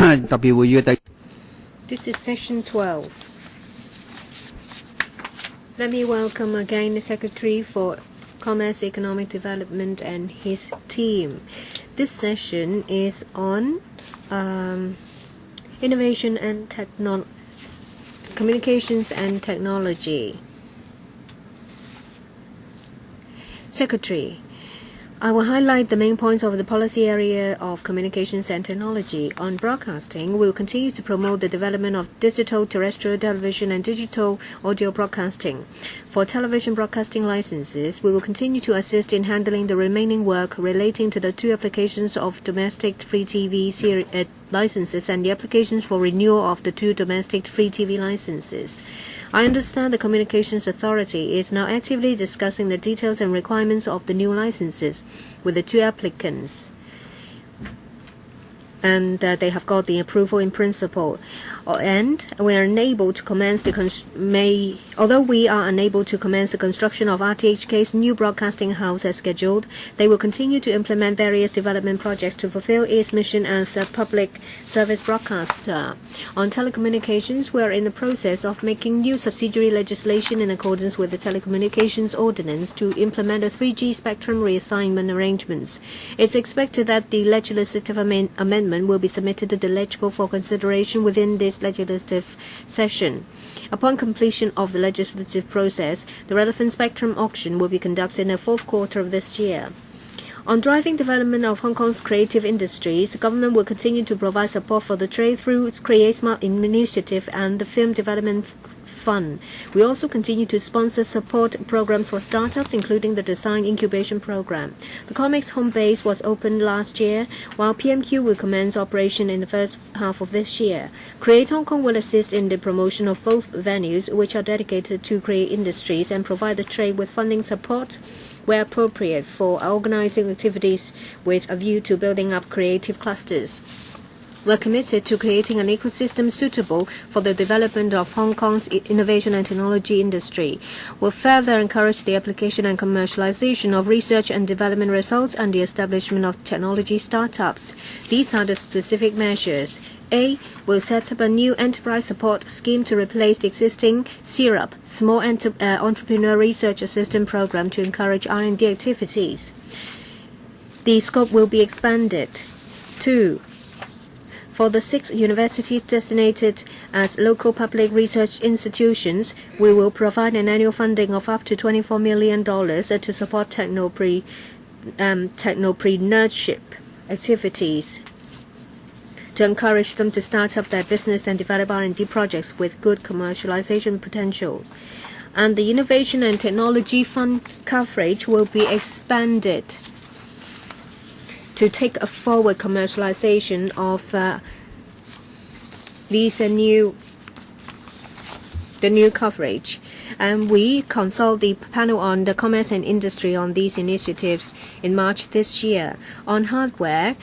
This is session 12. Let me welcome again the Secretary for Commerce, Economic Development and his team. This session is on innovation and communications and technology. Secretary, I will highlight the main points of the policy area of communications and technology. On broadcasting, we will continue to promote the development of digital terrestrial television and digital audio broadcasting. For television broadcasting licenses, we will continue to assist in handling the remaining work relating to the two applications of domestic free TV licenses and the applications for renewal of the two domestic free TV licenses. I understand the Communications Authority is now actively discussing the details and requirements of the new licenses with the two applicants, and they have got the approval in principle. And we are unable to commence although we are unable to commence the construction of RTHK's new broadcasting house as scheduled, they will continue to implement various development projects to fulfill its mission as a public service broadcaster. On telecommunications, we are in the process of making new subsidiary legislation in accordance with the Telecommunications Ordinance to implement the 3G spectrum reassignment arrangements. It's expected that the legislative amendment will be submitted to the Legco for consideration within this legislative session. Upon completion of the legislative process, the relevant spectrum auction will be conducted in the fourth quarter of this year. On driving development of Hong Kong's creative industries, the government will continue to provide support for the trade through its Create Smart initiative and the Film Development Fund. We also continue to sponsor support programs for startups, including the Design Incubation Program. The Comics home base was opened last year, while PMQ will commence operation in the first half of this year. Create Hong Kong will assist in the promotion of both venues, which are dedicated to creative industries, and provide the trade with funding support where appropriate for organizing activities with a view to building up creative clusters. We are committed to creating an ecosystem suitable for the development of Hong Kong's innovation and technology industry. We'll further encourage the application and commercialization of research and development results and the establishment of technology startups. These are the specific measures. A. Will set up a new enterprise support scheme to replace the existing SIRUP, Small Entrepreneur Research Assistance Program, to encourage R&D activities. The scope will be expanded. 2. For the 6 universities designated as local public research institutions, we will provide an annual funding of up to $24 million to support technopreneurship activities, to encourage them to start up their business and develop R&D projects with good commercialization potential. And the Innovation and Technology Fund coverage will be expanded to take a forward commercialization of the new coverage. And we consult the panel on the commerce and industry on these initiatives in March this year. On hardware,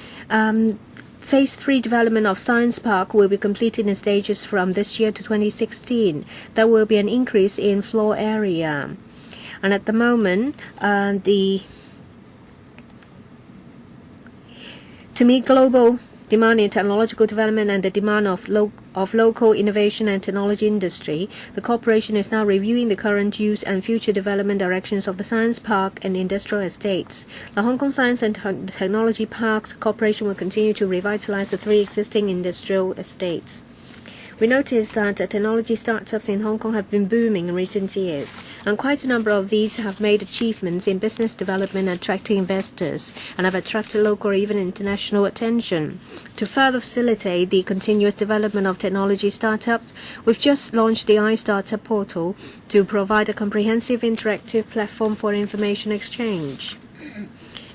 Phase 3 development of Science Park will be completed in stages from this year to 2016. There will be an increase in floor area. And at the moment, to meet global demand in technological development and the demand of local innovation and technology industry, the corporation is now reviewing the current use and future development directions of the Science Park and industrial estates. The Hong Kong Science and Technology Parks Corporation will continue to revitalize the 3 existing industrial estates. We noticed that technology startups in Hong Kong have been booming in recent years, and quite a number of these have made achievements in business development, attracting investors, and have attracted local or even international attention. To further facilitate the continuous development of technology startups, we've just launched the iStartup portal to provide a comprehensive interactive platform for information exchange.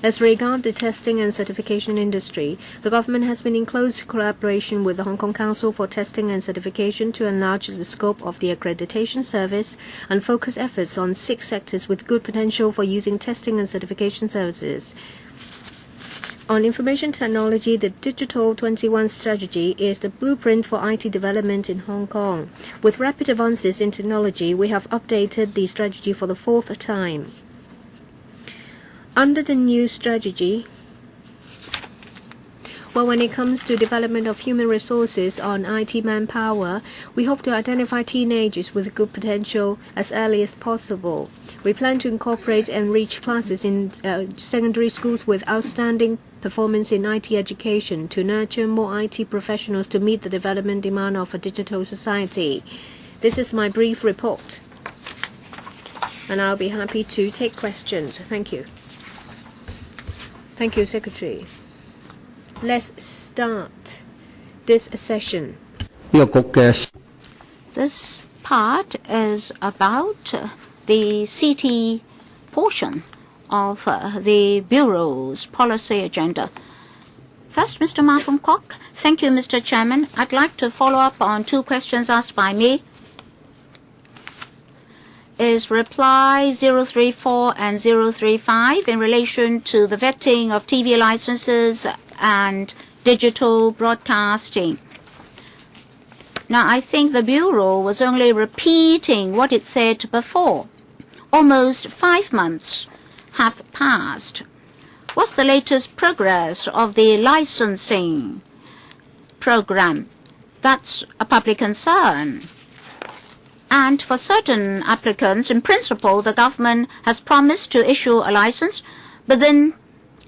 As regards the testing and certification industry, the government has been in close collaboration with the Hong Kong Council for Testing and Certification to enlarge the scope of the accreditation service and focus efforts on 6 sectors with good potential for using testing and certification services. On information technology, the Digital 21 strategy is the blueprint for IT development in Hong Kong. With rapid advances in technology, we have updated the strategy for the 4th time. Under the new strategy, Well, when it comes to development of human resources on IT manpower, we hope to identify teenagers with good potential as early as possible. We plan to incorporate enriched classes in secondary schools with outstanding performance in IT education to nurture more IT professionals to meet the development demand of a digital society. This is my brief report, and I'll be happy to take questions. Thank you. Thank you, Secretary. Let's start this session. This part is about the CT portion of the Bureau's policy agenda. First, Mr. Ma from Kok. Thank you, Mr. Chairman. I'd like to follow up on two questions asked by me. Is reply 034 and 035 in relation to the vetting of TV licenses and digital broadcasting. Now, I think the Bureau was only repeating what it said before. Almost 5 months have passed. What's the latest progress of the licensing program? That's a public concern. And for certain applicants, in principle, the government has promised to issue a license, but then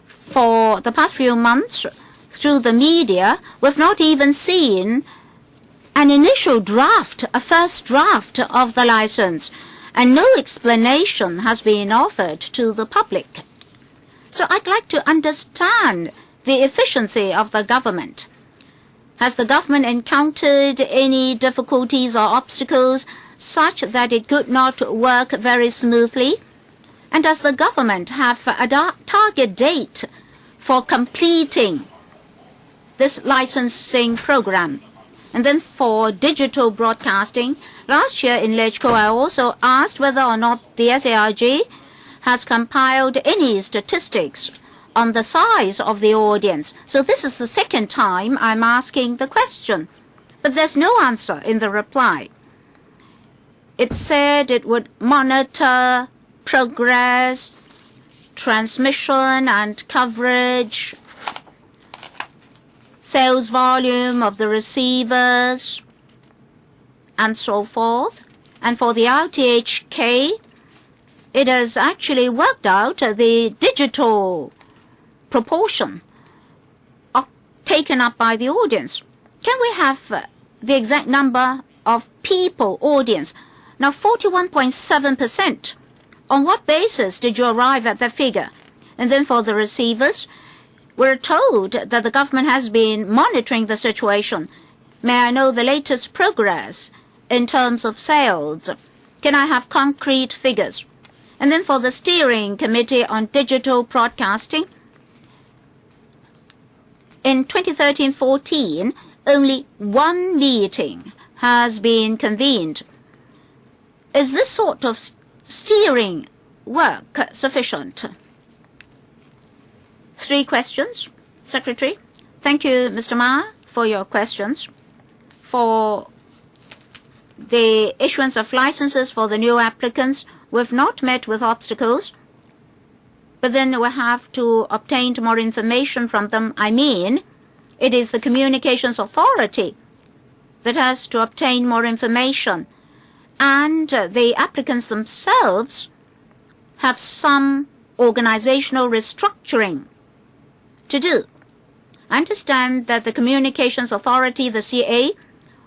for the past few months, through the media, we've not even seen an initial draft, a first draft of the license, and no explanation has been offered to the public. So I'd like to understand the efficiency of the government. Has the government encountered any difficulties or obstacles such that it could not work very smoothly? And does the government have a target date for completing this licensing program? And then for digital broadcasting, last year in LegCo, I also asked whether or not the SARG has compiled any statistics on the size of the audience. So this is the second time I'm asking the question. But there's no answer in the reply. It said it would monitor progress, transmission and coverage, sales volume of the receivers, and so forth. And for the RTHK, it has actually worked out the digital proportion taken up by the audience. Can we have the exact number of people, audience? Now, 41.7%. On what basis did you arrive at that figure? And then for the receivers, we're told that the government has been monitoring the situation. May I know the latest progress in terms of sales? Can I have concrete figures? And then for the Steering Committee on Digital Broadcasting, in 2013-14, only one meeting has been convened. Is this sort of steering work sufficient? 3 questions, Secretary. Thank you, Mr. Ma, for your questions. For the issuance of licenses for the new applicants, we've not met with obstacles, but then we have to obtain more information from them. I mean, it is the Communications Authority that has to obtain more information, and the applicants themselves have some organizational restructuring to do. I understand that the Communications Authority, the CA,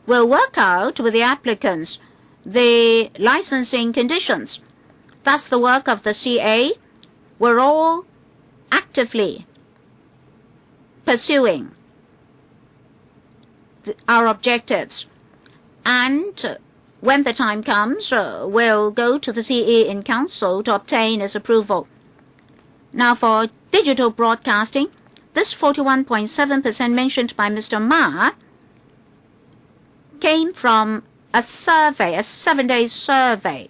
will work out with the applicants the licensing conditions. That's the work of the CA. We're all actively pursuing our objectives. And when the time comes, we'll go to the CA in Council to obtain its approval. Now for digital broadcasting, this 41.7% mentioned by Mr. Ma came from a survey, a 7-day survey.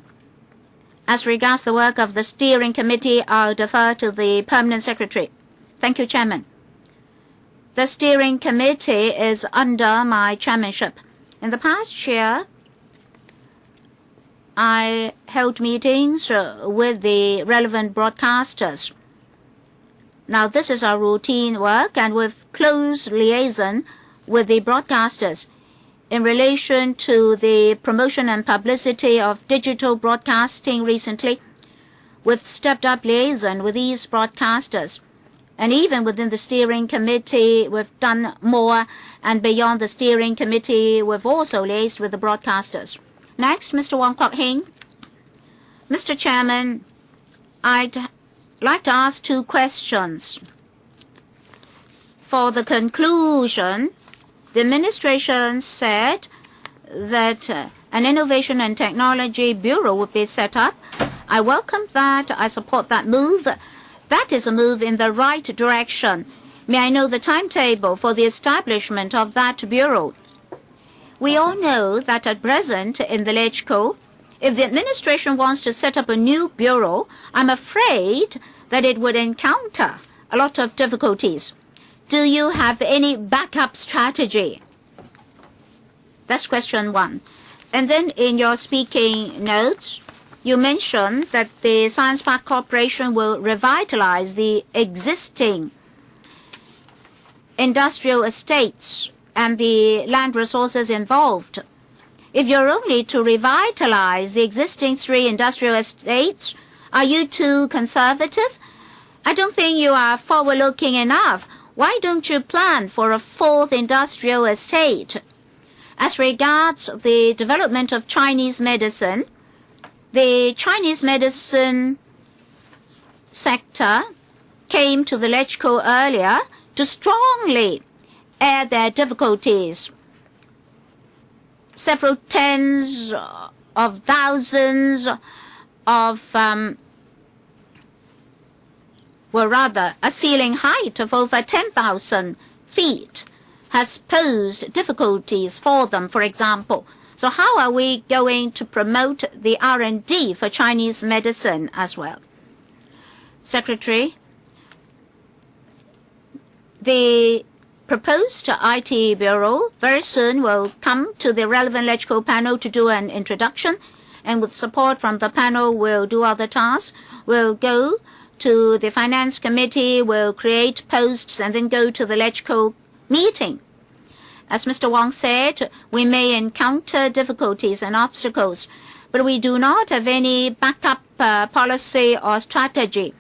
As regards the work of the Steering Committee, I'll defer to the Permanent Secretary. Thank you, Chairman. The Steering Committee is under my chairmanship. In the past year, I held meetings with the relevant broadcasters. Now, this is our routine work, and with close liaison with the broadcasters. In relation to the promotion and publicity of digital broadcasting recently, we've stepped up liaison with these broadcasters. And even within the steering committee, we've done more. And beyond the steering committee, we've also liaised with the broadcasters. Next, Mr. Wong Kwok Hing. Mr. Chairman, I'd like to ask 2 questions. For the conclusion, the administration said that an Innovation and Technology Bureau would be set up. I welcome that. I support that move. That is a move in the right direction. May I know the timetable for the establishment of that bureau? We all know that at present in the LegCo, if the administration wants to set up a new bureau, I'm afraid that it would encounter a lot of difficulties. Do you have any backup strategy? That's question 1. And then in your speaking notes, you mentioned that the Science Park Corporation will revitalize the existing industrial estates and the land resources involved. If you're only to revitalize the existing 3 industrial estates, are you too conservative? I don't think you are forward-looking enough. Why don't you plan for a 4th industrial estate? As regards the development of Chinese medicine, the Chinese medicine sector came to the LegCo earlier to strongly air their difficulties. Several tens of thousands of a ceiling height of over 10,000 feet has posed difficulties for them, for example. So how are we going to promote the R&D for Chinese medicine as well? Secretary, the proposed IT Bureau very soon will come to the relevant LegCo panel to do an introduction, and with support from the panel we'll do other tasks. We'll go to the Finance Committee, we'll create posts, and then go to the LegCo meeting. As Mr. Wong said, we may encounter difficulties and obstacles, but we do not have any backup policy or strategy.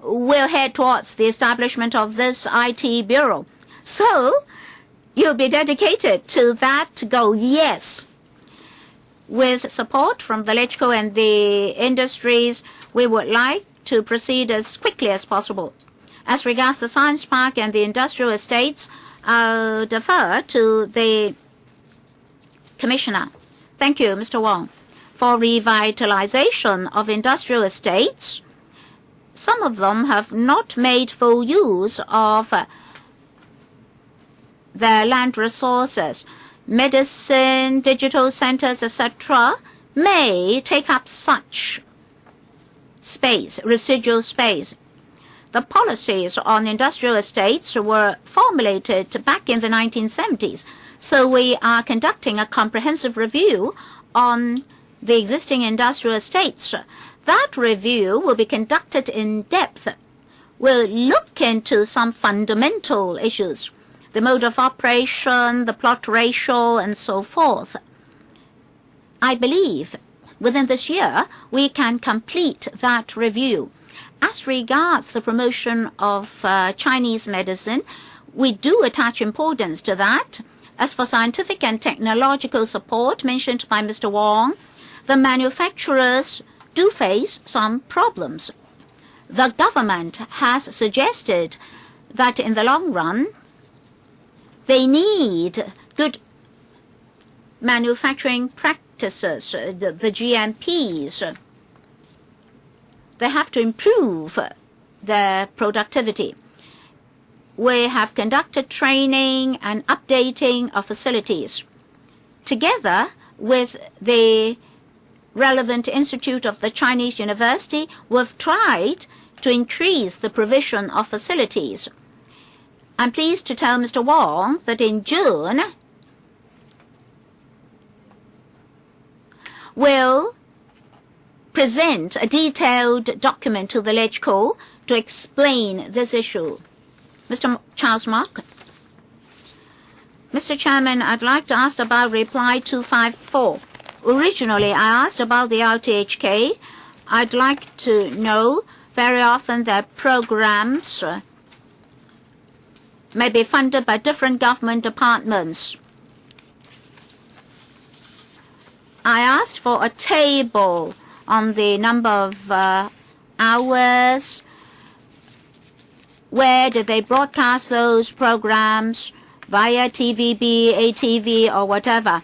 We'll head towards the establishment of this IT Bureau. So, you'll be dedicated to that goal, yes. With support from the LegCo and the industries, we would like to proceed as quickly as possible. As regards the Science Park and the industrial estates, I'll defer to the Commissioner. Thank you, Mr. Wong. For revitalization of industrial estates, some of them have not made full use of their land resources. Medicine, digital centers, etc. may take up such space, residual space. The policies on industrial estates were formulated back in the 1970s, so we are conducting a comprehensive review on the existing industrial estates. That review will be conducted in depth. We'll look into some fundamental issues, the mode of operation, the plot ratio, and so forth. I believe within this year we can complete that review. As regards the promotion of Chinese medicine, we do attach importance to that. As for scientific and technological support mentioned by Mr. Wong, the manufacturers do face some problems. The government has suggested that in the long run, they need good manufacturing practices, the GMPs. They have to improve their productivity. We have conducted training and updating of facilities. Together with the relevant institute of the Chinese University, we've tried to increase the provision of facilities. I'm pleased to tell Mr. Wong that in June, we'll present a detailed document to the LegCo to explain this issue. Mr. Charles Mok. Mr. Chairman, I'd like to ask about reply 254. Originally, I asked about the RTHK. I'd like to know very often that programs may be funded by different government departments. I asked for a table on the number of hours, where did they broadcast those programs, via TVB, ATV, or whatever.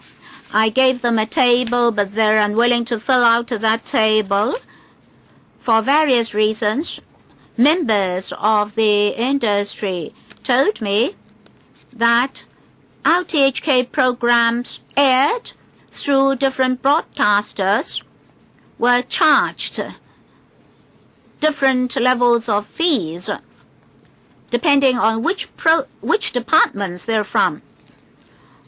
I gave them a table, but they're unwilling to fill out that table for various reasons. Members of the industry told me that RTHK programs aired through different broadcasters were charged different levels of fees depending on which departments they're from.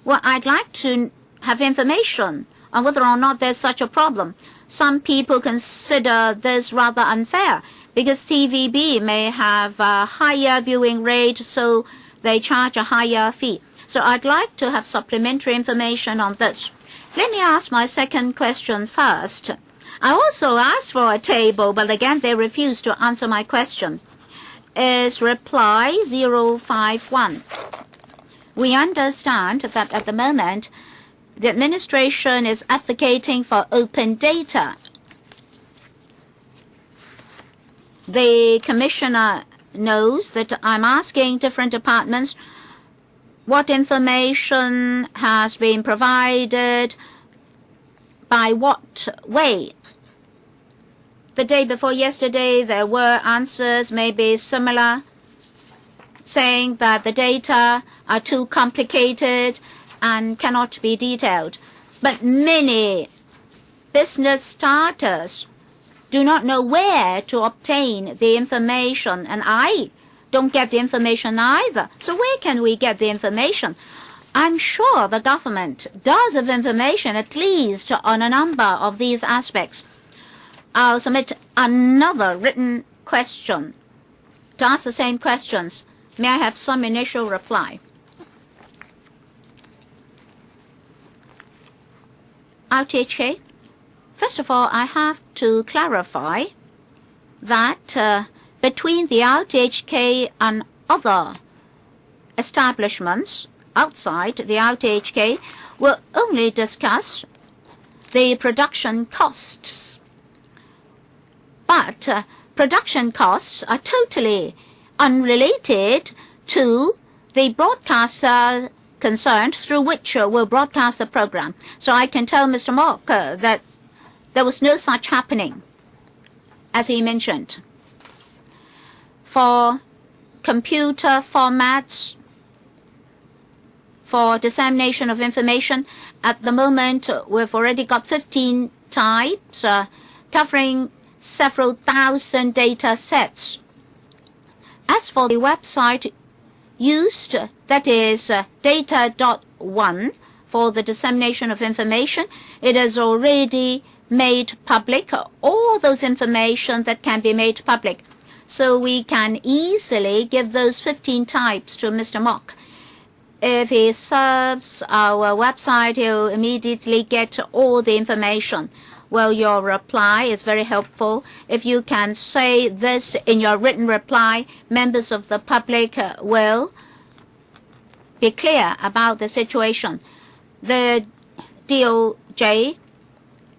Well, I'd like to have information on whether or not there's such a problem. Some people consider this rather unfair because TVB may have a higher viewing rate, so they charge a higher fee. So I'd like to have supplementary information on this. Let me ask my second question first. I also asked for a table, but again they refused to answer my question. Is reply 051. We understand that at the moment, the administration is advocating for open data. The commissioner knows that I'm asking different departments what information has been provided, by what way. The day before yesterday, there were answers maybe similar, saying that the data are too complicated and cannot be detailed. But many business starters do not know where to obtain the information, and I don't get the information either. So where can we get the information? I'm sure the government does have information, at least on a number of these aspects. I'll submit another written question to ask the same questions. May I have some initial reply? RTHK. First of all, I have to clarify that between the RTHK and other establishments outside the RTHK, we'll only discuss the production costs. But production costs are totally unrelated to the broadcaster concerned through which we'll broadcast the program. So I can tell Mr. Mok that there was no such happening, as he mentioned. For computer formats, for dissemination of information, at the moment we've already got 15 types covering several thousand data sets. As for the website used, that is data.1 for the dissemination of information, it is already made public, all those information that can be made public. So we can easily give those 15 types to Mr. Mok. If he surfs our website, he'll immediately get all the information. Well, your reply is very helpful. If you can say this in your written reply, members of the public will be clear about the situation. The DOJ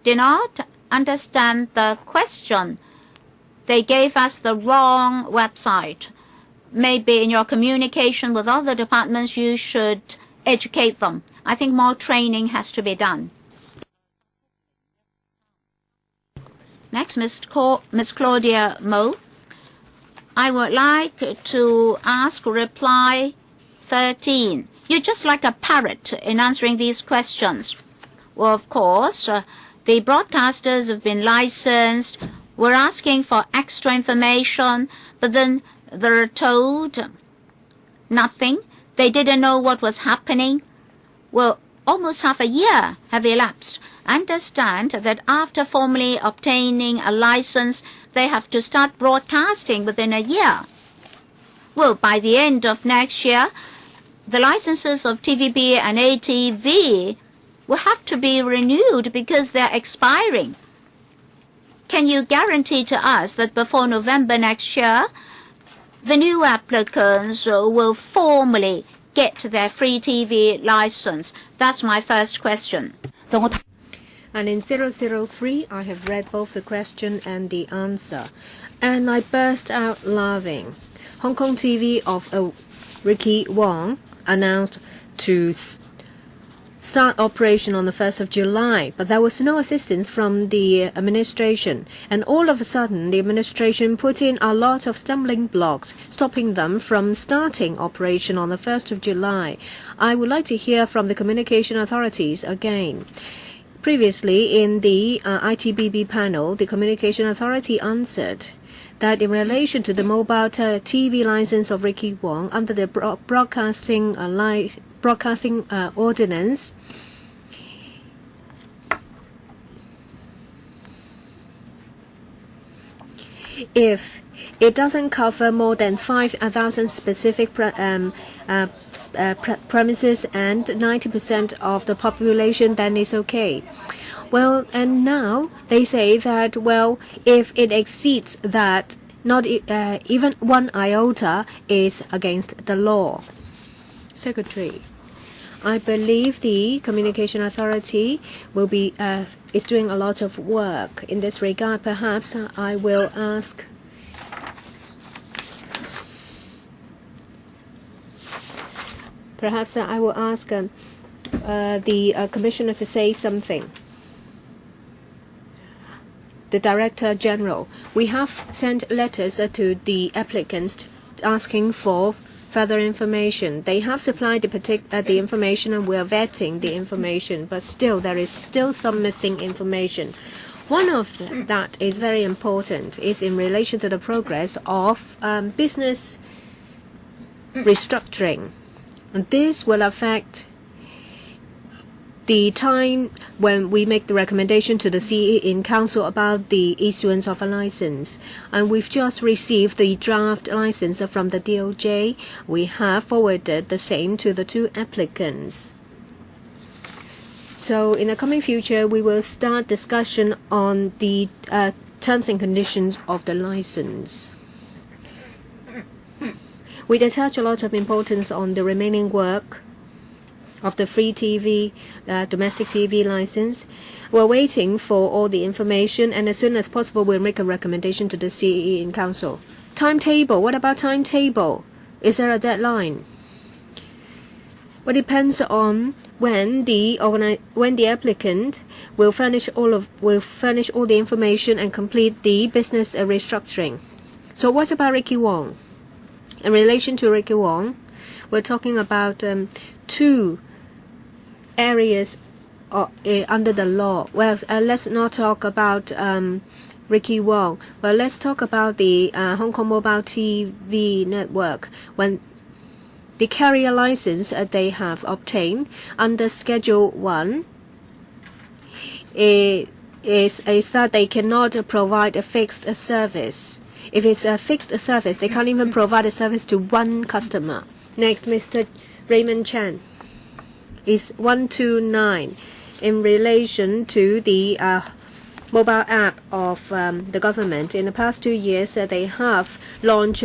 did not understand the question. They gave us the wrong website. Maybe in your communication with other departments, you should educate them. I think more training has to be done. Next, Ms. Claudia Mo. I would like to ask reply 13. You're just like a parrot in answering these questions. Well, of course, the broadcasters have been licensed. We're asking for extra information, but then they're told nothing. They didn't know what was happening. Well, almost half a year have elapsed. Understand that after formally obtaining a license, they have to start broadcasting within a year. Well, by the end of next year, the licenses of TVB and ATV will have to be renewed because they're expiring. Can you guarantee to us that before November next year, the new applicants will formally get their free TV license? That's my first question. And in 003, I have read both the question and the answer, and I burst out laughing. Hong Kong TV of Ricky Wong announced to start operation on the 1st of July, but there was no assistance from the administration. And all of a sudden, the administration put in a lot of stumbling blocks, stopping them from starting operation on the 1st of July. I would like to hear from the communication authorities again. Previously, in the ITBB panel, the communication authority answered that in relation to the mobile TV license of Ricky Wong under the broadcasting ordinance, if it doesn't cover more than 5,000 specific premises and 90% of the population, then it's okay. Well, and now they say that, well, if it exceeds that, not even 1 iota is against the law. Secretary, I believe the communication authority will be is doing a lot of work in this regard. Perhaps I will ask the Commissioner to say something. The Director General, we have sent letters to the applicants asking for further information. They have supplied the information, and we are vetting the information, but still there is still some missing information. One of that is very important, is in relation to the progress of business restructuring. And this will affect the time when we make the recommendation to the CE in Council about the issuance of a license. And we've just received the draft license from the DOJ. We have forwarded the same to the 2 applicants. So in the coming future, we will start discussion on the terms and conditions of the license. We attach a lot of importance on the remaining work of the free TV, domestic TV license. We're waiting for all the information, and as soon as possible, we'll make a recommendation to the CE in Council. Timetable, what about timetable? Is there a deadline? Well, it depends on when the applicant will furnish all the information and complete the business restructuring. So what about Ricky Wong? In relation to Ricky Wong, we're talking about 2 areas under the law. Well, let's not talk about Ricky Wong. Well, let's talk about the Hong Kong Mobile TV Network. When the carrier license they have obtained under Schedule 1 is that they cannot provide a fixed service. If it's a fixed service, they can't even provide a service to 1 customer. Next, Mr. Raymond Chan is 129 in relation to the mobile app of the government. In the past 2 years, they have launched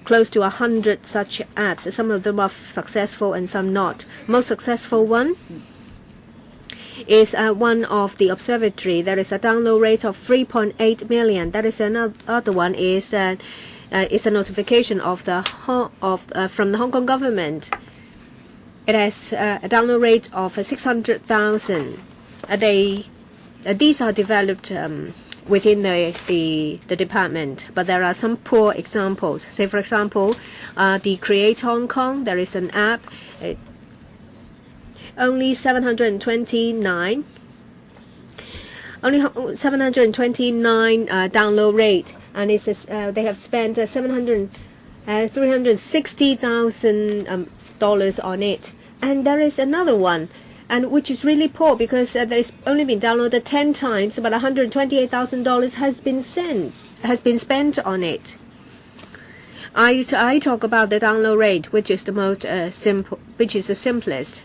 close to 100 such apps. Some of them are successful and some not. Most successful one is one of the observatory. There is a download rate of 3.8 million. That is another one is a notification of from the Hong Kong government. It has a download rate of 600,000. These are developed within the department, but there are some poor examples. Say, for example, the Create Hong Kong. There is an app. Only 729 download rate, and they have spent $360,000 on it. And there is another one, and which is really poor because there's only been downloaded 10 times, but $128,000 has been spent on it. I talk about the download rate, which is the most simple, which is the simplest.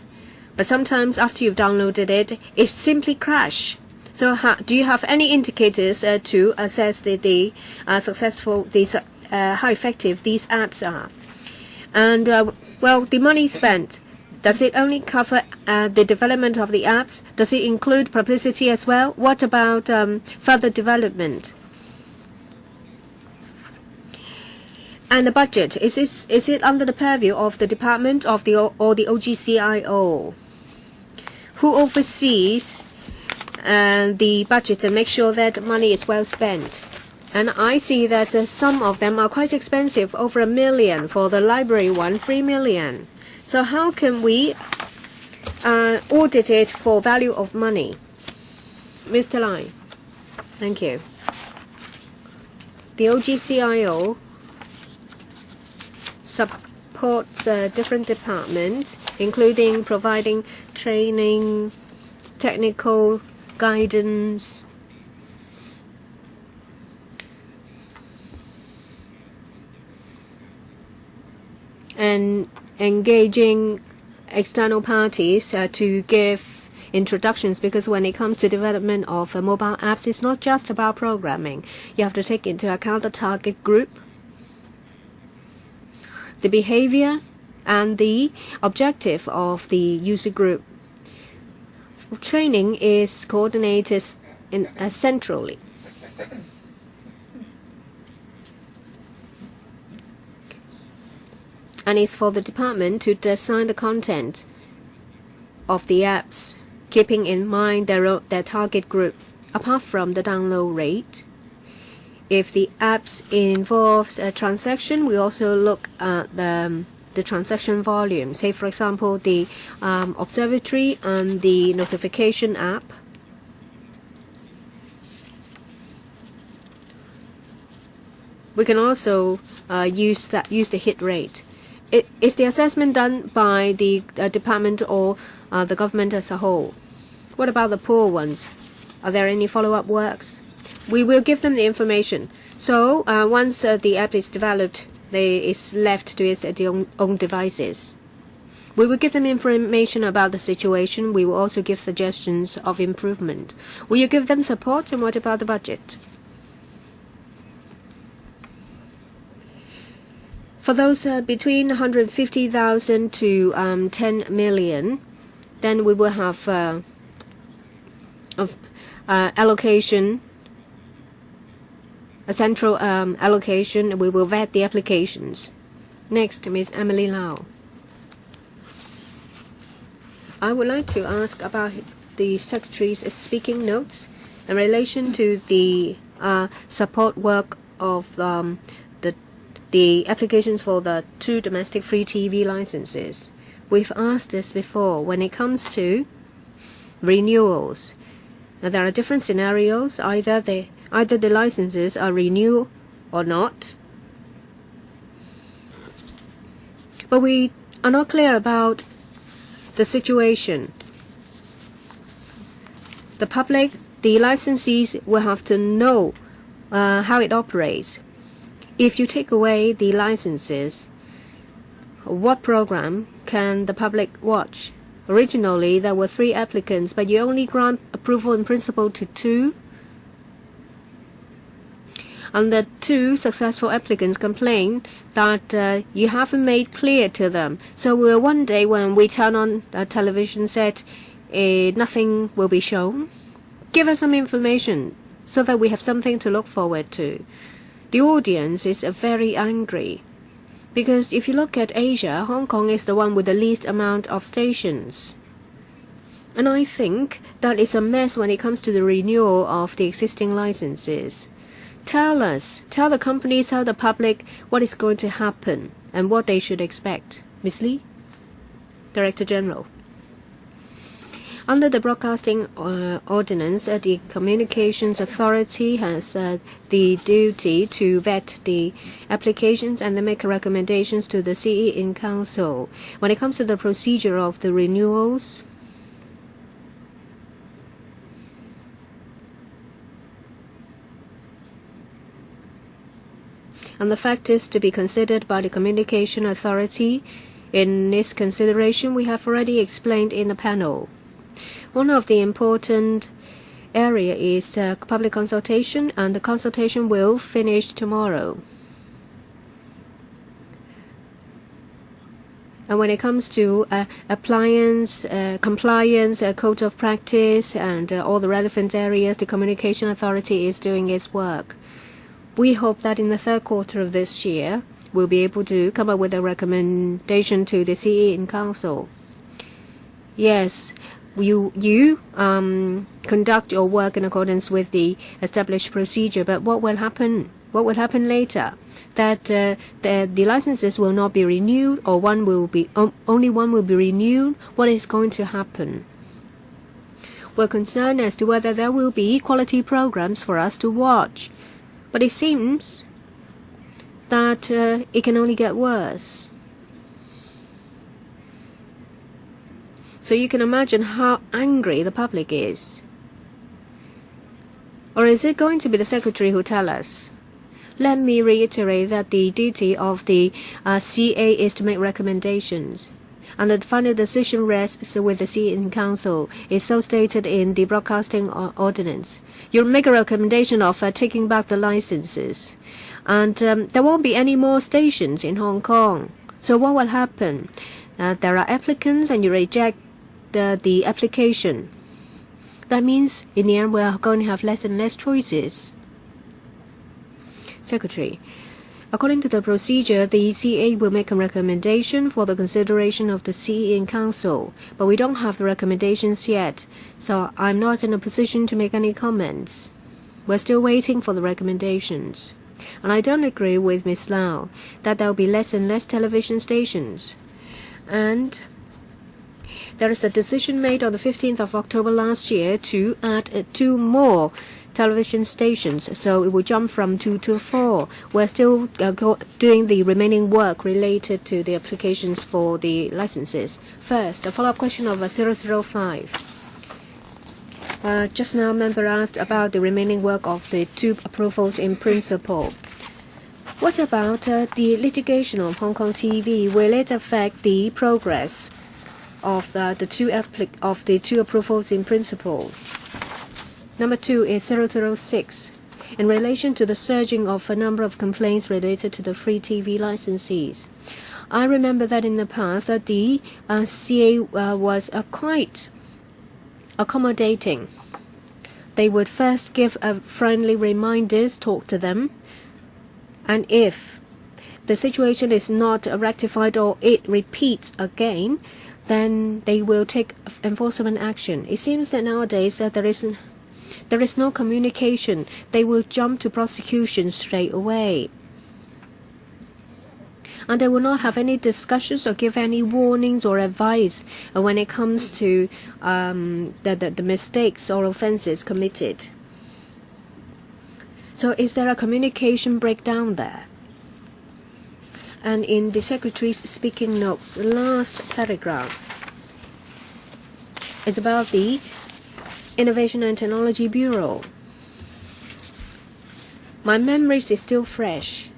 But sometimes after you've downloaded it, it simply crash. So do you have any indicators to assess the how effective these apps are? And well, the money spent, does it only cover the development of the apps? Does it include publicity as well? What about further development? And the budget, is it under the purview of the department of or the OGCIO? Who oversees the budget and make sure that money is well spent? And I see that some of them are quite expensive, over $1 million. For the library one, $3 million. So how can we audit it for value of money? Mr. Lai, thank you. The OGCIO supports different departments, including providing training, technical guidance, and engaging external parties to give introductions, because when it comes to development of mobile apps, it's not just about programming. You have to take into account the target group, the behavior, and the objective of the user group. Training is coordinated centrally. And it's for the department to design the content of the apps, keeping in mind their target group. Apart from the download rate, if the apps involves a transaction, we also look at the transaction volume. Say, for example, the observatory and the notification app. We can also use the hit rate. Is the assessment done by the department or the government as a whole? What about the poor ones? Are there any follow-up works? We will give them the information. So once the app is developed, it's left to its own devices. We will give them information about the situation. We will also give suggestions of improvement. Will you give them support? And what about the budget? For those between 150,000 to 10 million, then we will have allocation, a central allocation. We will vet the applications. Next, Ms. Emily Lau. I would like to ask about the Secretary's speaking notes in relation to the support work of the applications for the 2 domestic free TV licenses. We've asked this before. When it comes to renewals, now there are different scenarios. Either the licenses are renewed or not. But we are not clear about the situation. The public, the licensees will have to know how it operates. If you take away the licenses, what program can the public watch? Originally, there were 3 applicants, but you only grant approval in principle to 2. And the 2 successful applicants complain that you haven't made clear to them. So one day when we turn on a television set, nothing will be shown. Give us some information so that we have something to look forward to. The audience is very angry because if you look at Asia, Hong Kong is the one with the least amount of stations. And I think that is a mess when it comes to the renewal of the existing licenses. Tell the companies, tell the public what is going to happen and what they should expect. Ms. Lee, Director General. Under the Broadcasting Ordinance, the Communications Authority has the duty to vet the applications and then make recommendations to the CE in Council. When it comes to the procedure of the renewals, and the factors to be considered by the Communication Authority in its consideration we have already explained in the panel. One of the important area is public consultation, and the consultation will finish tomorrow. And when it comes to compliance, code of practice, and all the relevant areas, the Communication Authority is doing its work. We hope that in the third quarter of this year, we'll be able to come up with a recommendation to the CE in Council. Yes, you conduct your work in accordance with the established procedure, but what will happen? What will happen later? That the licenses will not be renewed, or only one will be renewed. What is going to happen? We're concerned as to whether there will be quality programs for us to watch, but it seems that it can only get worse. So you can imagine how angry the public is. Or is it going to be the Secretary who tells us? Let me reiterate that the duty of the CA is to make recommendations, and the final decision rests with the CA in Council. It's so stated in the Broadcasting Ordinance. You'll make a recommendation of taking back the licenses, and there won't be any more stations in Hong Kong. So what will happen? There are applicants, and you reject the application. That means in the end we are going to have less and less choices. Secretary, according to the procedure, the CA will make a recommendation for the consideration of the CE in Council, but we don't have the recommendations yet, so I'm not in a position to make any comments. We're still waiting for the recommendations. And I don't agree with Ms. Lau that there will be less and less television stations. And there is a decision made on the 15th of October last year to add 2 more television stations, so it will jump from 2 to 4. We're still doing the remaining work related to the applications for the licenses. First, a follow-up question of 005. Just now, member asked about the remaining work of the 2 approvals in principle. What about the litigation of Hong Kong TV? Will it affect the progress of the 2 approvals in principle? Number 2 is 006. In relation to the surging of a number of complaints related to the free TV licensees, I remember that in the past that the CA was quite accommodating. They would first give friendly reminders, talk to them, and if the situation is not rectified or it repeats again, then they will take enforcement action. It seems that nowadays there is no communication. They will jump to prosecution straight away. And they will not have any discussions or give any warnings or advice when it comes to the mistakes or offenses committed. So is there a communication breakdown there? And in the Secretary's speaking notes, last paragraph is about the Innovation and Technology Bureau. My memories is still fresh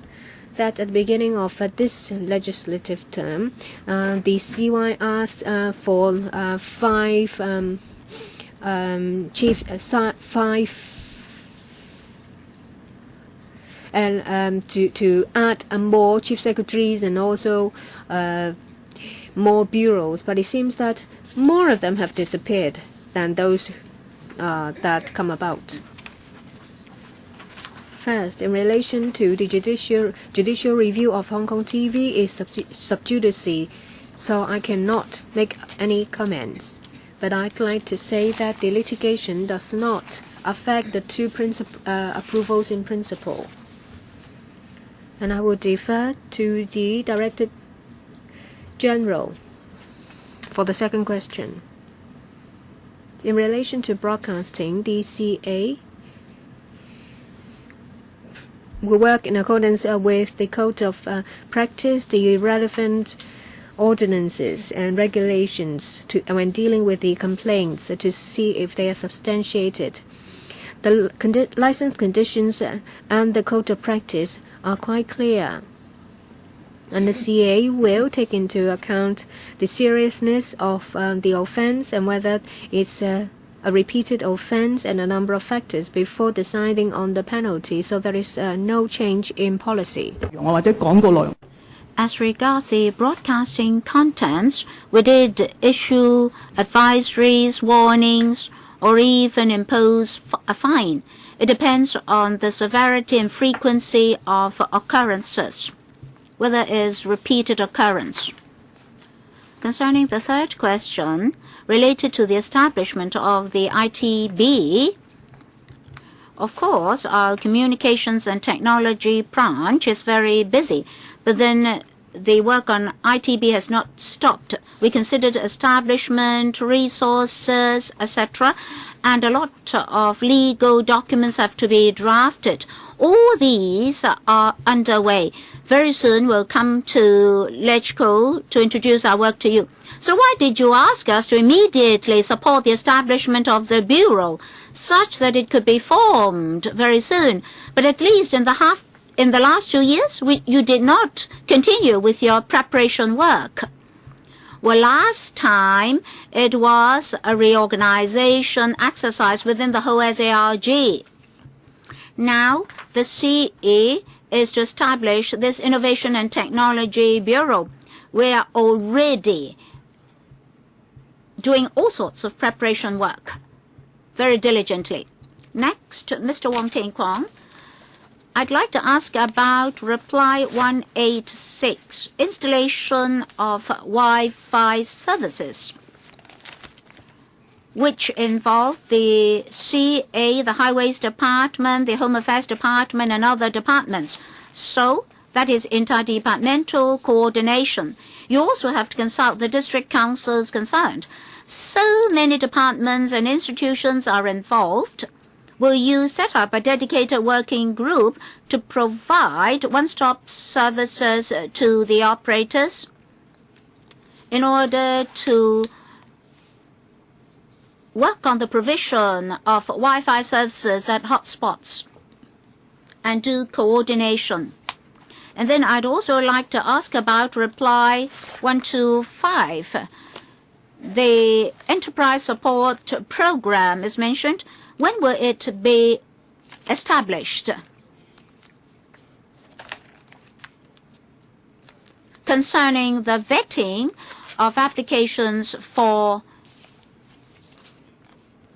that at the beginning of this legislative term, the CY asked for 5 and to add more chief secretaries and also more bureaus, but it seems that more of them have disappeared than those that come about. First, in relation to the judicial review of Hong Kong TV is sub judice, so I cannot make any comments. But I'd like to say that the litigation does not affect the 2 approvals in principle. And I will defer to the Director General for the second question. In relation to broadcasting, the CA will work in accordance with the code of practice, the relevant ordinances and regulations when dealing with the complaints to see if they are substantiated. The license conditions and the code of practice are quite clear. And the CA will take into account the seriousness of the offense and whether it's a repeated offense and a number of factors before deciding on the penalty. So there is no change in policy. As regards the broadcasting contents, we did issue advisories, warnings, or even impose a fine. It depends on the severity and frequency of occurrences, whether it is repeated occurrence. Concerning the third question, related to the establishment of the ITB, of course, our communications and technology branch is very busy, but then the work on ITB has not stopped. We considered establishment, resources, etc., and a lot of legal documents have to be drafted. All these are underway. Very soon we'll come to LegCo to introduce our work to you. So why did you ask us to immediately support the establishment of the Bureau, such that it could be formed very soon? But at least in the last 2 years, you did not continue with your preparation work. Well, last time it was a reorganization exercise within the whole SARG. Now the CE is to establish this Innovation and Technology Bureau. We are already doing all sorts of preparation work very diligently. Next, Mr. Wong Ting Kwong. I'd like to ask about reply 186, installation of Wi-Fi services, which involve the CA, the Highways Department, the Home Affairs Department, and other departments. So that is interdepartmental coordination. You also have to consult the district councils concerned. So many departments and institutions are involved. Will you set up a dedicated working group to provide one-stop services to the operators in order to work on the provision of Wi-Fi services at hotspots and do coordination? And then I'd also like to ask about reply 125. The enterprise support program is mentioned. When will it be established? Concerning the vetting of applications for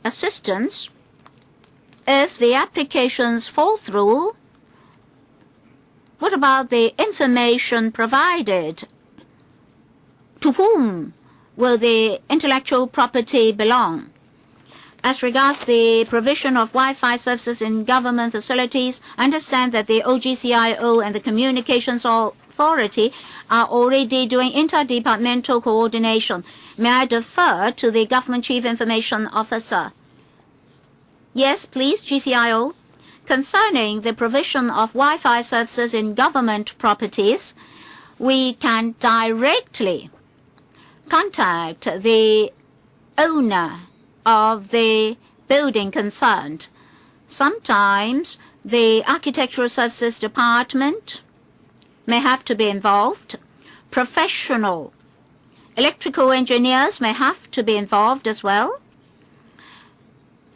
assistance, if the applications fall through, what about the information provided? To whom will the intellectual property belong? As regards the provision of Wi-Fi services in government facilities, I understand that the OGCIO and the Communications Authority are already doing interdepartmental coordination. May I defer to the Government Chief Information Officer? Yes, please, GCIO. Concerning the provision of Wi-Fi services in government properties, we can directly contact the owner of the building concerned. Sometimes the Architectural Services Department may have to be involved. Professional electrical engineers may have to be involved as well.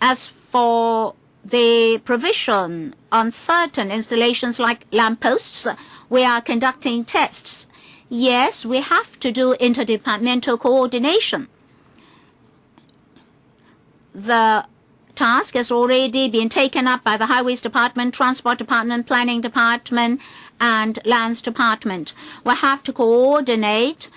As for the provision on certain installations like lampposts, we are conducting tests. Yes, we have to do interdepartmental coordination. The task has already been taken up by the Highways Department, Transport Department, Planning Department, and Lands Department. We have to coordinate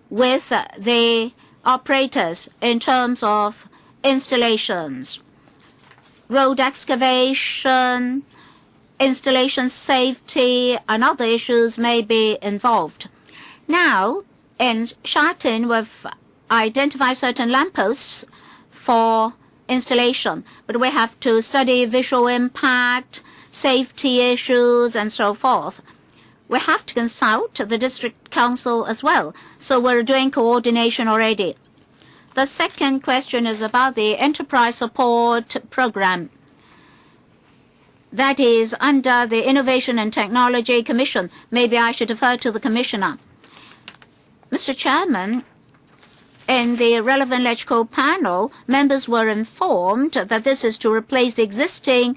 with the operators in terms of installations, road excavation, installation safety, and other issues may be involved. Now, in Shatin, we've identified certain lampposts for installation, but we have to study visual impact, safety issues, and so forth. We have to consult the district council as well, so we're doing coordination already. The second question is about the enterprise support program. that is under the Innovation and Technology Commission. Maybe I should defer to the Commissioner. Mr. Chairman, in the relevant electrical panel, members were informed that this is to replace the existing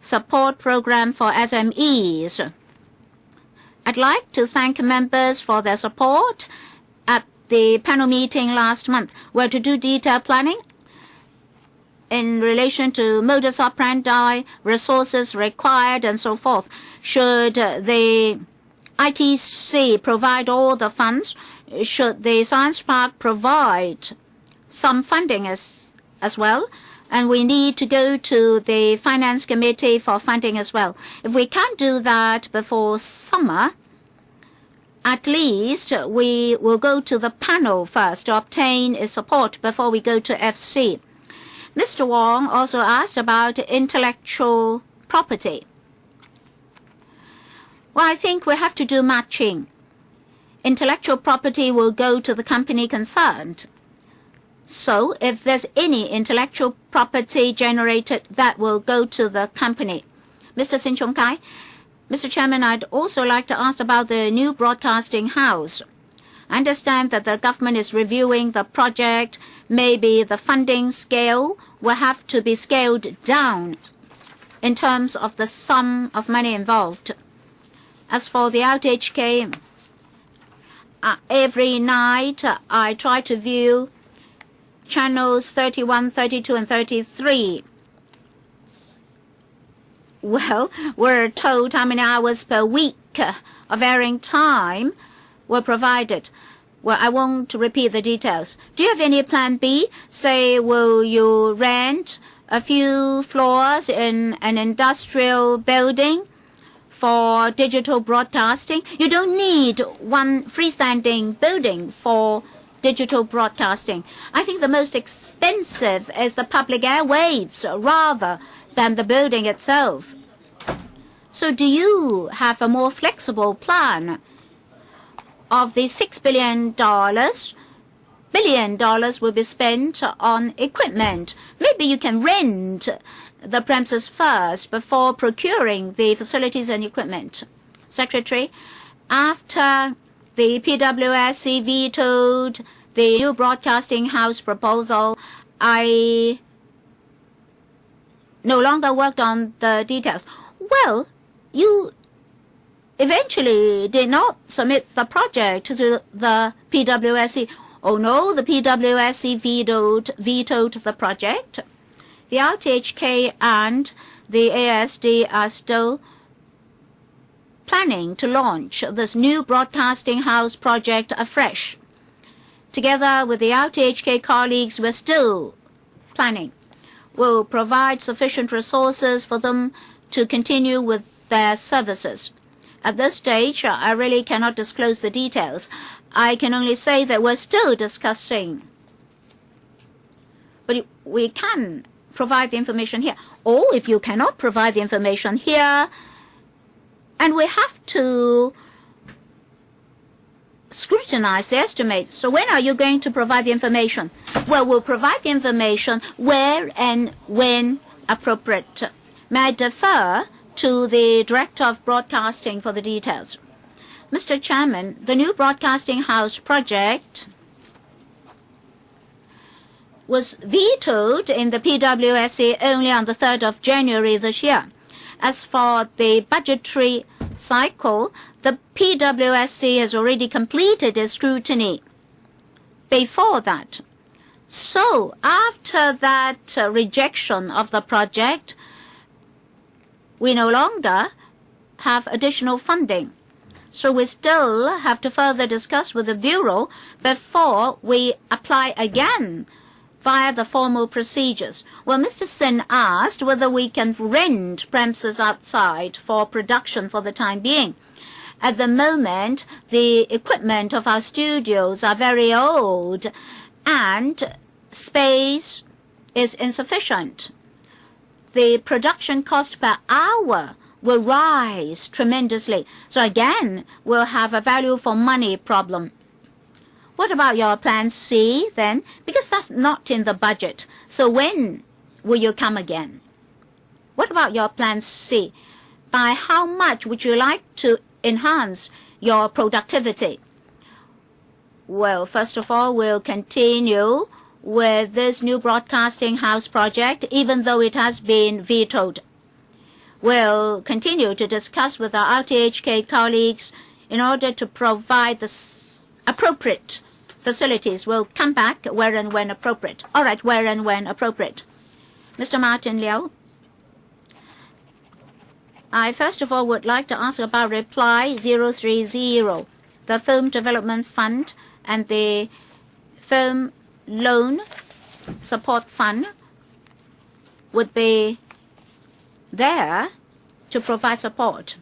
support program for SMEs. I'd like to thank members for their support at the panel meeting last month, where to do detailed planning in relation to modus operandi, resources required, and so forth. Should the ITC provide all the funds? Should the Science Park provide some funding as well? And we need to go to the Finance Committee for funding as well. If we can't do that before summer, at least we will go to the panel first to obtain its support before we go to FC. Mr. Wong also asked about intellectual property. Well, I think we have to do matching. Intellectual property will go to the company concerned. So if there's any intellectual property generated, that will go to the company. Mr. Sin Chung Kai, Mr. Chairman, I'd also like to ask about the new broadcasting house. I understand that the government is reviewing the project. Maybe the funding scale will have to be scaled down in terms of the sum of money involved. As for the RTHK, every night I try to view channels 31, 32, and 33. Well, we're told how many hours per week of airing time were provided. Well, I won't repeat the details. Do you have any plan B? Say, will you rent a few floors in an industrial building for digital broadcasting? You don't need one freestanding building for digital broadcasting. I think the most expensive is the public airwaves rather than the building itself. So do you have a more flexible plan? Of the $6 billion, $1 billion will be spent on equipment. Maybe you can rent the premises first before procuring the facilities and equipment. Secretary, after the PWSC vetoed the new broadcasting house proposal, I no longer worked on the details. Well, you eventually did not submit the project to the PWSC. Oh no, the PWSC vetoed the project. The RTHK and the ASD are still planning to launch this new broadcasting house project afresh. Together with the RTHK colleagues, we're still planning. We'll provide sufficient resources for them to continue with their services. At this stage, I really cannot disclose the details. I can only say that we're still discussing. But we can provide the information here. Or if you cannot provide the information here, and we have to scrutinize the estimate. So when are you going to provide the information? Well, we'll provide the information where and when appropriate. May I defer to the Director of Broadcasting for the details. Mr. Chairman, the new broadcasting house project was vetoed in the PWSC only on the 3rd of January this year. As for the budgetary cycle, the PWSC has already completed its scrutiny before that. So after that rejection of the project, we no longer have additional funding. So we still have to further discuss with the Bureau before we apply again via the formal procedures. Well, Mr. Sin asked whether we can rent premises outside for production for the time being. At the moment, the equipment of our studios are very old and space is insufficient. The production cost per hour will rise tremendously. So again, we'll have a value for money problem. What about your plan C then? Because that's not in the budget. So when will you come again? What about your plan C? By how much would you like to enhance your productivity? Well, first of all, we'll continue with this new broadcasting house project, even though it has been vetoed. We'll continue to discuss with our RTHK colleagues in order to provide the appropriate facilities. We'll come back where and when appropriate. All right, where and when appropriate. Mr. Martin Liu, I first of all would like to ask about reply 030, the Film Development Fund and the Film Loan Support Fund would be there to provide support.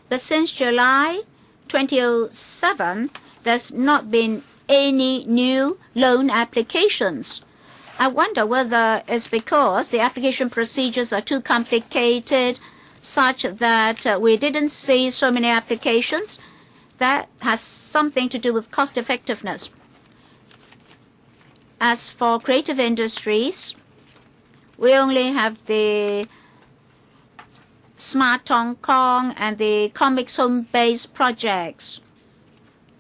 But since July 2007, there's not been any new loan applications. I wonder whether it's because the application procedures are too complicated, such that we didn't see so many applications. That has something to do with cost effectiveness. As for creative industries, we only have the Smart Hong Kong and the Comics Home Base projects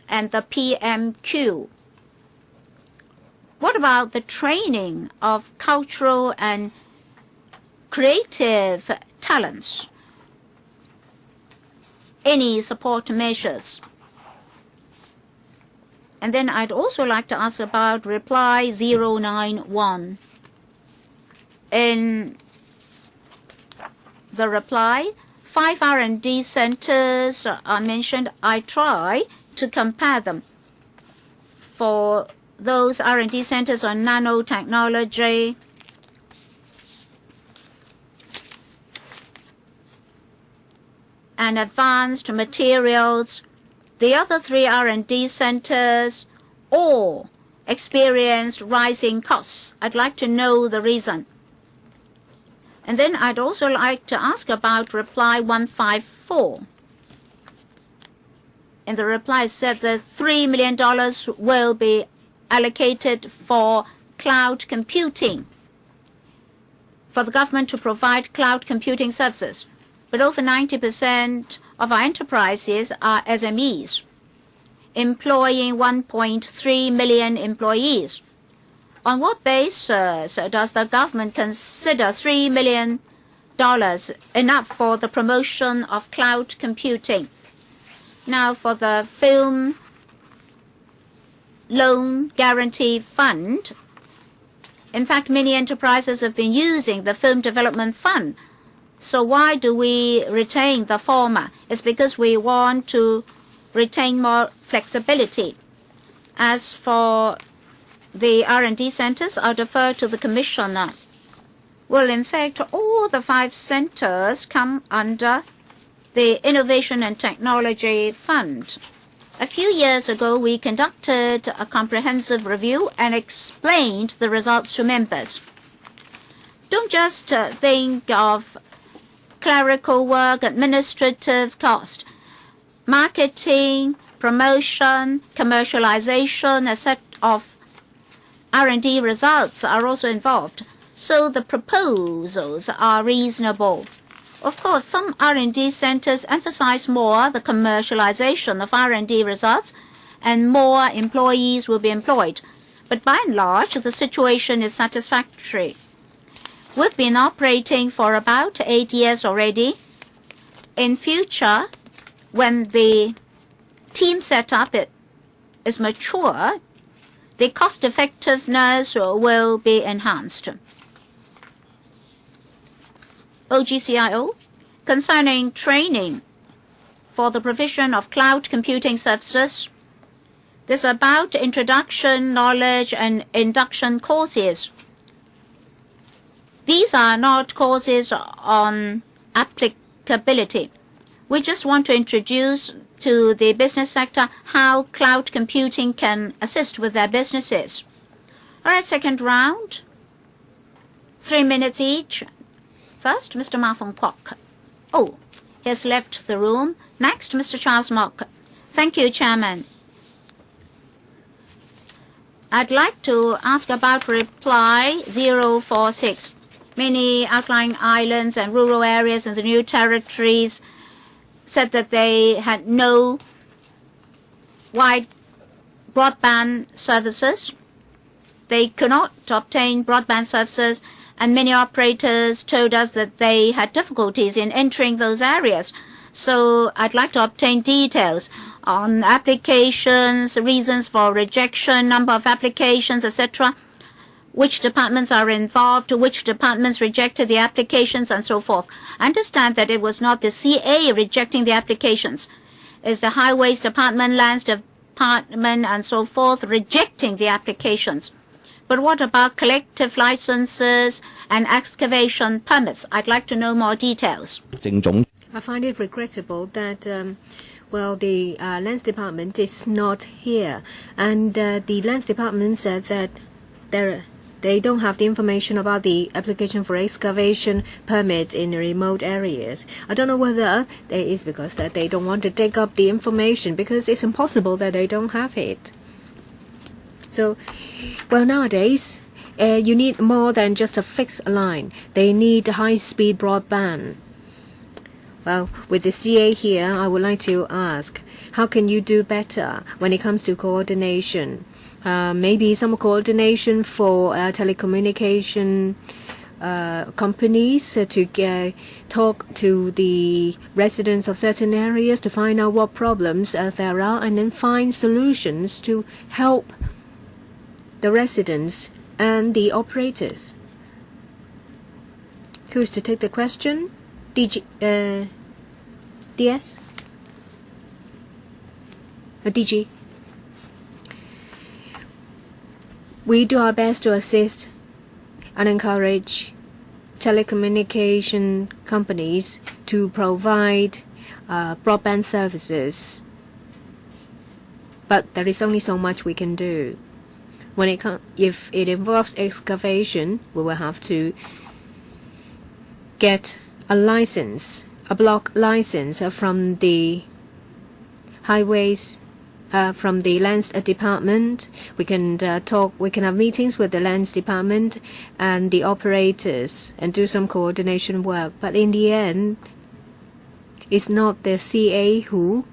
and the PMQ. What about the training of cultural and creative talents? Any support measures? And then I'd also like to ask about reply 091. In the reply, 5 R&D centers are mentioned. I try to compare them. For those R&D centers on nanotechnology, and advanced materials, the other 3 R&D centers all experienced rising costs. I'd like to know the reason. And then I'd also like to ask about reply 154. In the reply, it said that $3 million will be allocated for cloud computing, for the government to provide cloud computing services. But over 90% of our enterprises are SMEs, employing 1.3 million employees. On what basis does the government consider $3 million enough for the promotion of cloud computing? Now, for the Film Loan Guarantee Fund, in fact, many enterprises have been using the Film Development Fund. So why do we retain the former? It's because we want to retain more flexibility. As for the R&D centers, I'll defer to the commissioner. Well, in fact, all the 5 centers come under the Innovation and Technology Fund. A few years ago, we conducted a comprehensive review and explained the results to members. Don't just think of clerical work, administrative cost. Marketing, promotion, commercialization, a set of R&D results are also involved. So the proposals are reasonable. Of course, some R&D centers emphasize more the commercialization of R&D results, and more employees will be employed. But by and large, the situation is satisfactory. We've been operating for about 8 years already. In future, when the team setup is mature, the cost effectiveness will be enhanced. OGCIO, concerning training for the provision of cloud computing services, this is about introduction, knowledge, and induction courses. These are not courses on applicability. We just want to introduce to the business sector how cloud computing can assist with their businesses. All right, second round, 3 minutes each. First, Mr. Ma Fong Kwok. Oh, he has left the room. Next, Mr. Charles Mok. Thank you, Chairman. I'd like to ask about reply 046. Many outlying islands and rural areas in the new territories said that they had no wide broadband services. They could not obtain broadband services, and many operators told us that they had difficulties in entering those areas. So I'd like to obtain details on applications, reasons for rejection, number of applications, etc., which departments are involved, which departments rejected the applications, and so forth. I understand that it was not the CA rejecting the applications. It's the Highways Department, Lands Department, and so forth rejecting the applications. But what about collective licenses and excavation permits? I'd like to know more details. I find it regrettable that, the Lands Department is not here. And the Lands Department said that they don't have the information about the application for excavation permit in remote areas. I don't know whether it is because that they don't want to take up the information, because it's impossible that they don't have it. So, nowadays, you need more than just a fixed line. They need high-speed broadband. Well, with the CA here, I would like to ask, how can you do better when it comes to coordination? Maybe some coordination for telecommunication companies to talk to the residents of certain areas to find out what problems there are, and then find solutions to help the residents and the operators. Who's to take the question? DS? DG? We do our best to assist and encourage telecommunication companies to provide broadband services. But there is only so much we can do. If it involves excavation, we will have to get a license, a block license from the highways, from the Lands Department. We can we can have meetings with the Lands Department and the operators and do some coordination work. But in the end, it's not the CA who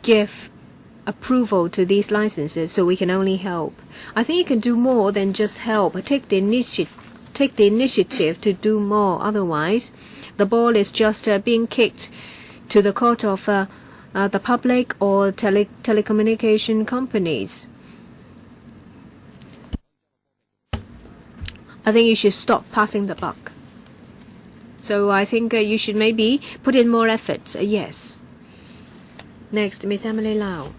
give approval to these licenses, so we can only help. I think you can do more than just help. Take the initiative to do more. Otherwise, the ball is just being kicked to the court of the public or telecommunication companies. I think you should stop passing the buck. So I think you should maybe put in more effort. Yes. Next, Ms. Emily Lau.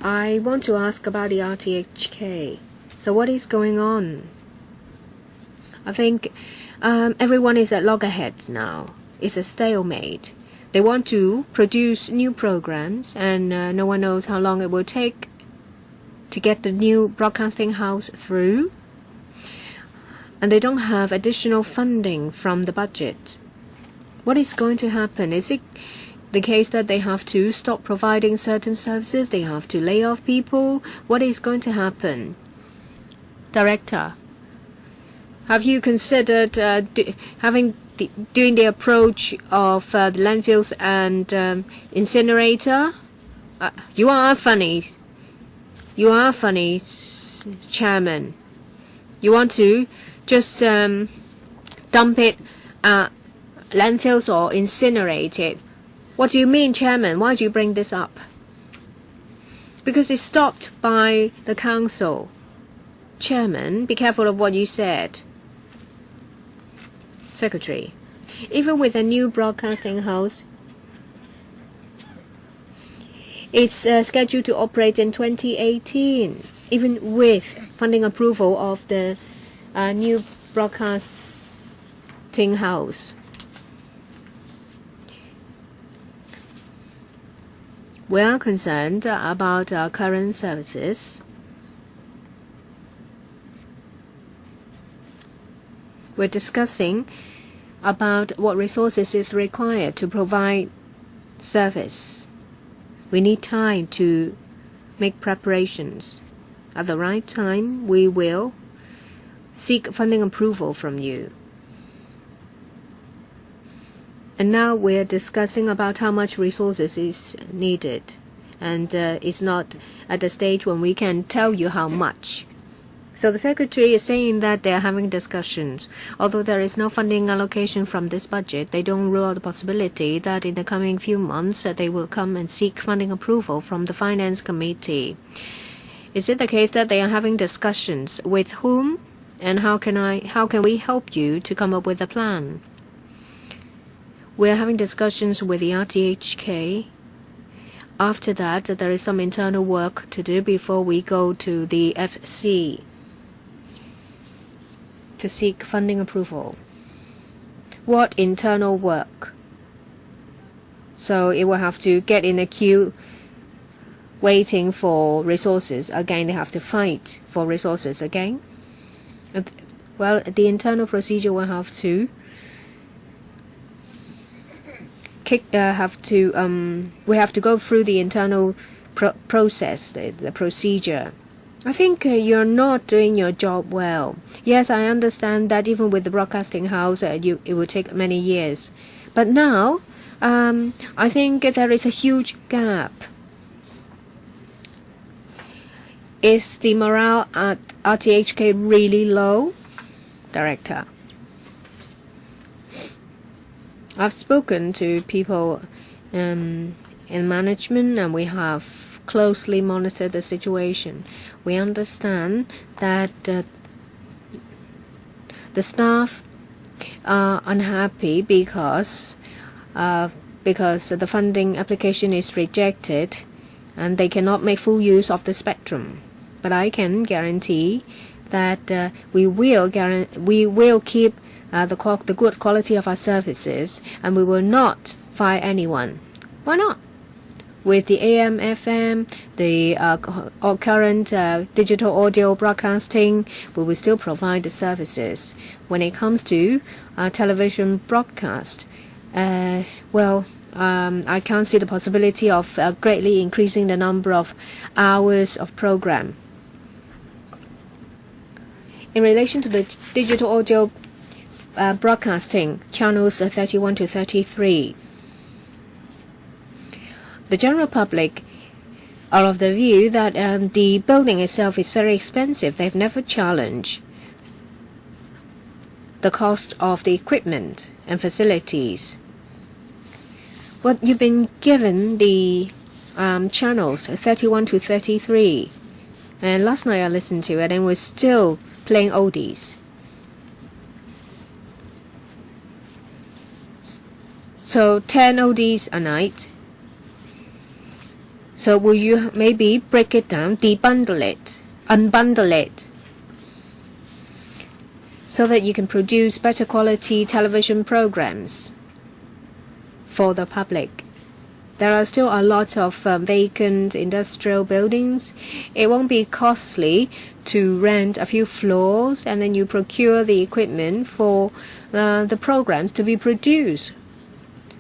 I want to ask about the RTHK. So what is going on? I think everyone is at loggerheads now. It's a stalemate. They want to produce new programs, and no one knows how long it will take to get the new broadcasting house through. And they don't have additional funding from the budget. What is going to happen? Is it the case that they have to stop providing certain services? They have to lay off people? What is going to happen? Director, have you considered doing the approach of the landfills and incinerator? You are funny. You are funny, Chairman. You want to just dump it at landfills or incinerate it. What do you mean, Chairman? Why do you bring this up? Because it's stopped by the council. Chairman, be careful of what you said. Secretary, even with a new broadcasting house, it's scheduled to operate in 2018, even with funding approval of the new broadcasting house. We are concerned about our current services. We're discussing about what resources is required to provide service. We need time to make preparations. At the right time, we will seek funding approval from you. And now we're discussing about how much resources is needed. And it's not at the stage when we can tell you how much. So the Secretary is saying that they're having discussions. Although there is no funding allocation from this budget, they don't rule out the possibility that in the coming few months they will come and seek funding approval from the Finance Committee. Is it the case that they are having discussions? With whom? And how can we help you to come up with a plan? We're having discussions with the RTHK. After that, there is some internal work to do before we go to the FC to seek funding approval. What internal work? So it will have to get in a queue waiting for resources. Again, they have to fight for resources again. Well, the internal procedure will have to we have to go through the internal process, the procedure. I think you're not doing your job well. Yes, I understand that even with the broadcasting house, it will take many years. But now, I think there is a huge gap. Is the morale at RTHK really low, Director? I've spoken to people in management, and we have closely monitored the situation. We understand that the staff are unhappy because the funding application is rejected and they cannot make full use of the spectrum. But I can guarantee that we will keep the good quality of our services, and we will not fire anyone. Why not? With the AM, FM, the current digital audio broadcasting, we will still provide the services. When it comes to television broadcast, I can't see the possibility of greatly increasing the number of hours of program. In relation to the digital audio broadcasting, channels 31 to 33, the general public are of the view that the building itself is very expensive. They've never challenged the cost of the equipment and facilities. But you've been given the channels 31 to 33, and last night I listened to it and we're still playing oldies. So 10 oldies a night. So will you maybe break it down, unbundle it, so that you can produce better quality television programs for the public? There are still a lot of vacant industrial buildings. It won't be costly to rent a few floors and then you procure the equipment for the programs to be produced.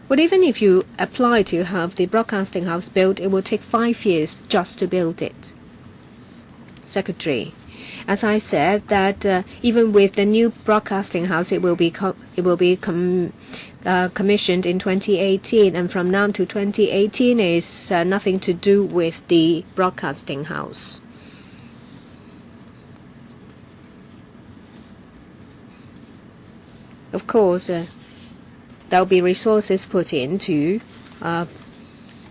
But even if you apply to have the broadcasting house built, it will take 5 years just to build it. Secretary, as I said, that even with the new broadcasting house, it will be commissioned in 2018, and from now to 2018 is nothing to do with the broadcasting house. Of course, there will be resources put in to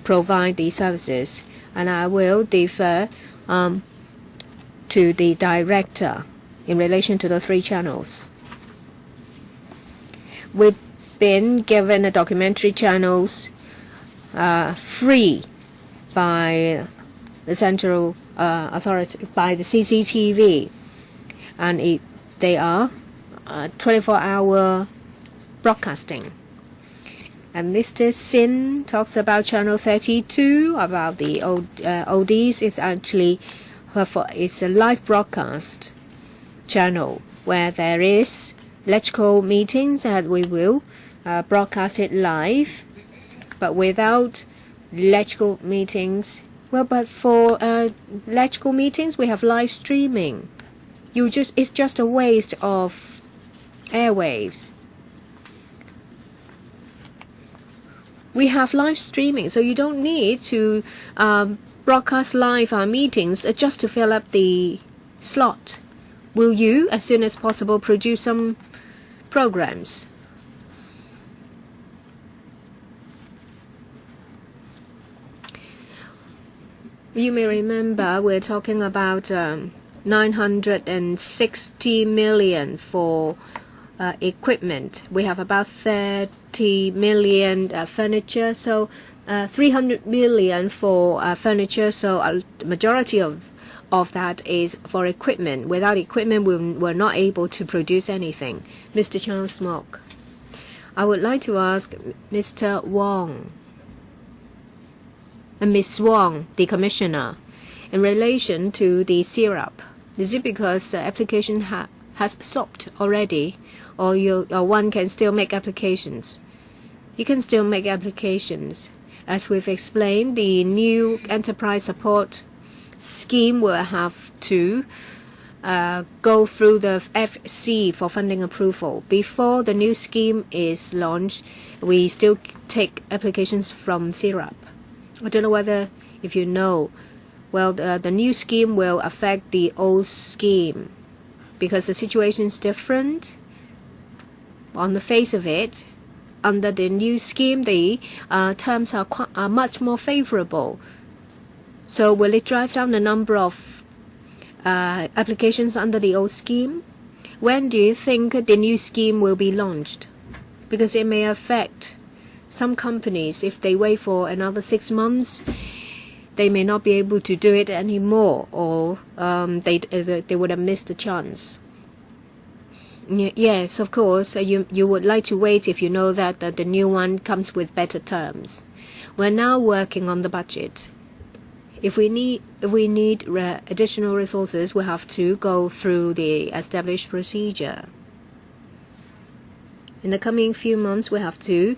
provide these services, and I will defer to the director in relation to the 3 channels. We've been given the documentary channels free by the central authority, by the CCTV, and they are 24-hour broadcasting. And Mr. Sin talks about channel 32, about the oldies. It's actually it's a live broadcast channel where there is electrical meetings, and we will broadcast it live. But without electrical meetings, well, but for electrical meetings we have live streaming. it's just a waste of airwaves. We have live streaming, so you don't need to broadcast live our meetings just to fill up the slot. Will you, as soon as possible, produce some programs? You may remember we're talking about 960 million for equipment. We have about 30 million furniture, so 300 million for furniture. So the majority of that is for equipment. Without equipment, we're not able to produce anything. Mr. Charles Mok, I would like to ask Mr. Wong and Ms. Wong, the Commissioner, in relation to the syrup. Is it because the application has stopped already, or one can still make applications? You can still make applications. As we've explained, the new enterprise support scheme will have to go through the FC for funding approval. Before the new scheme is launched, we still take applications from syrup. I don't know whether if you know. Well, the new scheme will affect the old scheme because the situation is different. On the face of it, under the new scheme, the terms are much more favorable. So will it drive down the number of applications under the old scheme? When do you think the new scheme will be launched? Because it may affect some companies. If they wait for another 6 months, they may not be able to do it anymore, or they would have missed the chance. Yes, of course, you would like to wait if you know that the new one comes with better terms. We're now working on the budget. If we need additional resources, we have to go through the established procedure. In the coming few months, we have to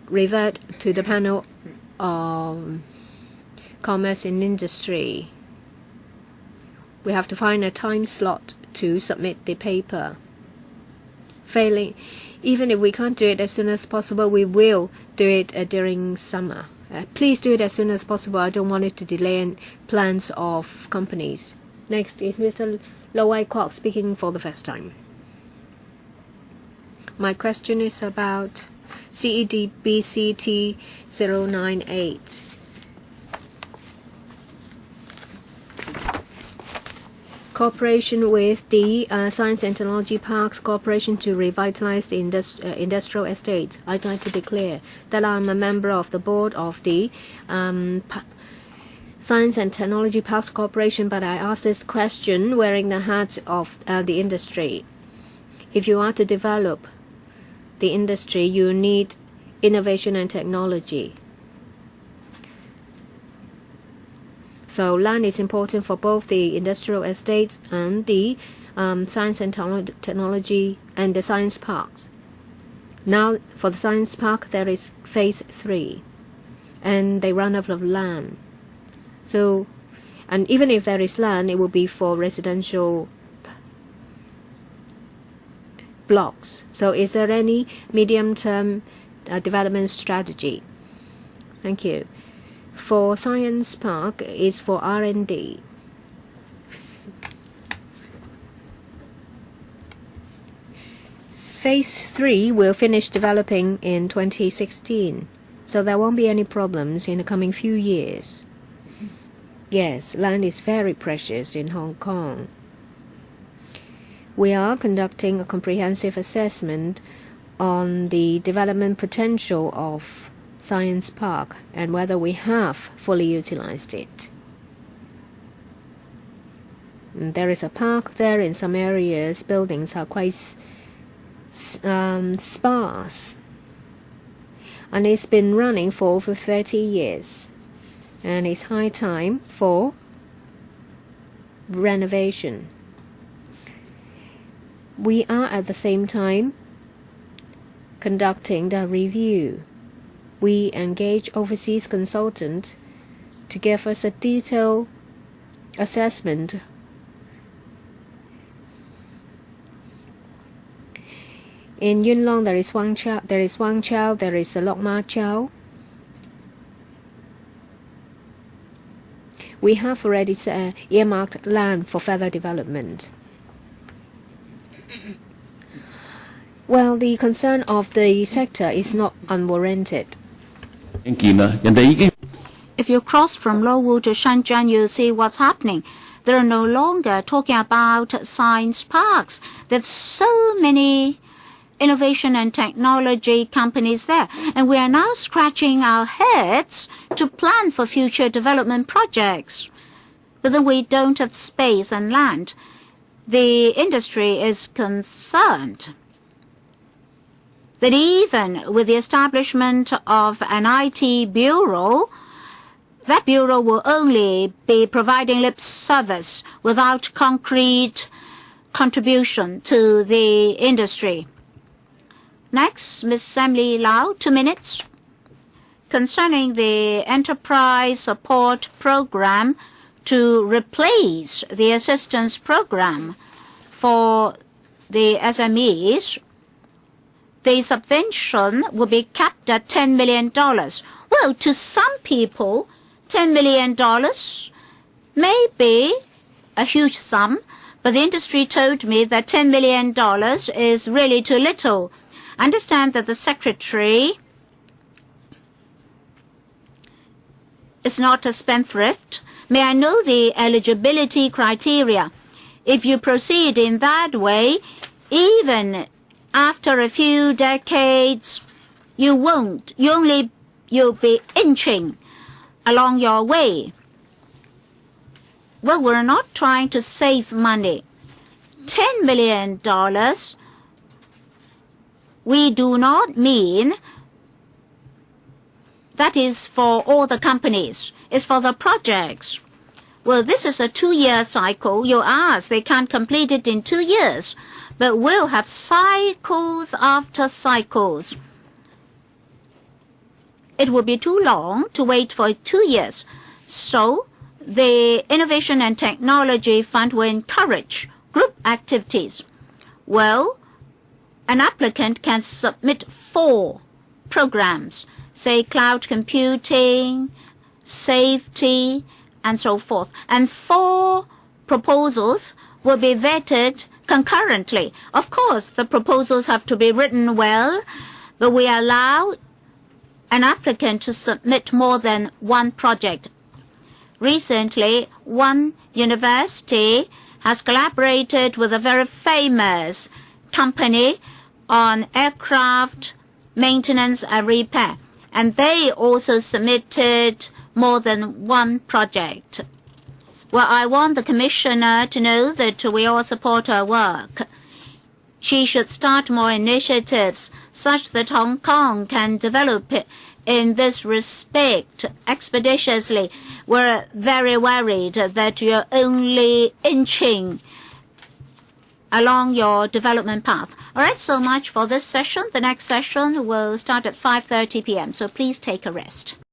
revert to the panel of commerce and industry. We have to find a time slot to submit the paper. Failing, even if we can't do it as soon as possible, we will do it during summer. Please do it as soon as possible. I don't want it to delay plans of companies. Next is Mr. Lo Wai Kwok speaking for the first time. My question is about CEDBCT 098. Cooperation with the Science and Technology Parks Corporation to revitalize the industrial estates. I'd like to declare that I'm a member of the board of the Science and Technology Parks Corporation, but I ask this question wearing the hat of the industry. If you are to develop the industry, you need innovation and technology. So land is important for both the industrial estates and the science and technology and the science parks. Now, for the science park, there is phase 3, and they run out of land. So, and even if there is land, it will be for residential blocks. So, is there any medium-term development strategy? Thank you. For Science Park is for R&D. Phase 3 will finish developing in 2016, so there won't be any problems in the coming few years. Yes, land is very precious in Hong Kong. We are conducting a comprehensive assessment on the development potential of Science Park and whether we have fully utilized it. There is a park there. In some areas, buildings are quite sparse, and it's been running for over 30 years, and it's high time for renovation. We are at the same time conducting the review. We engage overseas consultant to give us a detailed assessment In Yuen Long, there is Wang Chao, there is Lok Ma Chao. We have already earmarked land for further development. Well, the concern of the sector is not unwarranted. If you cross from Lowu to Shenzhen, you'll see what's happening. They're no longer talking about science parks. There's so many innovation and technology companies there. And we are now scratching our heads to plan for future development projects. But then we don't have space and land. The industry is concerned that even with the establishment of an IT bureau, that bureau will only be providing lip service without concrete contribution to the industry. Next, Ms. Emily Lau, 2 minutes. Concerning the enterprise support program to replace the assistance program for the SMEs, the subvention will be capped at $10 million. Well, to some people, $10 million may be a huge sum, but the industry told me that $10 million is really too little. I understand that the secretary is not a spendthrift. May I know the eligibility criteria? If you proceed in that way, even after a few decades, you'll be inching along your way. Well, we're not trying to save money. $10 million, we do not mean that is for all the companies. It's for the projects. Well, this is a 2-year cycle. You ask, they can't complete it in 2 years. But we'll have cycles after cycles. It will be too long to wait for 2 years. So the Innovation and Technology Fund will encourage group activities. Well, an applicant can submit 4 programs, say cloud computing, safety, and so forth. And 4 proposals will be vetted concurrently. Of course, the proposals have to be written well, but we allow an applicant to submit more than 1 project. Recently, one university has collaborated with a very famous company on aircraft maintenance and repair, and they also submitted more than 1 project. Well, I want the commissioner to know that we all support her work. She should start more initiatives such that Hong Kong can develop it in this respect expeditiously. We're very worried that you're only inching along your development path. All right, so much for this session. The next session will start at 5:30 p.m., so please take a rest.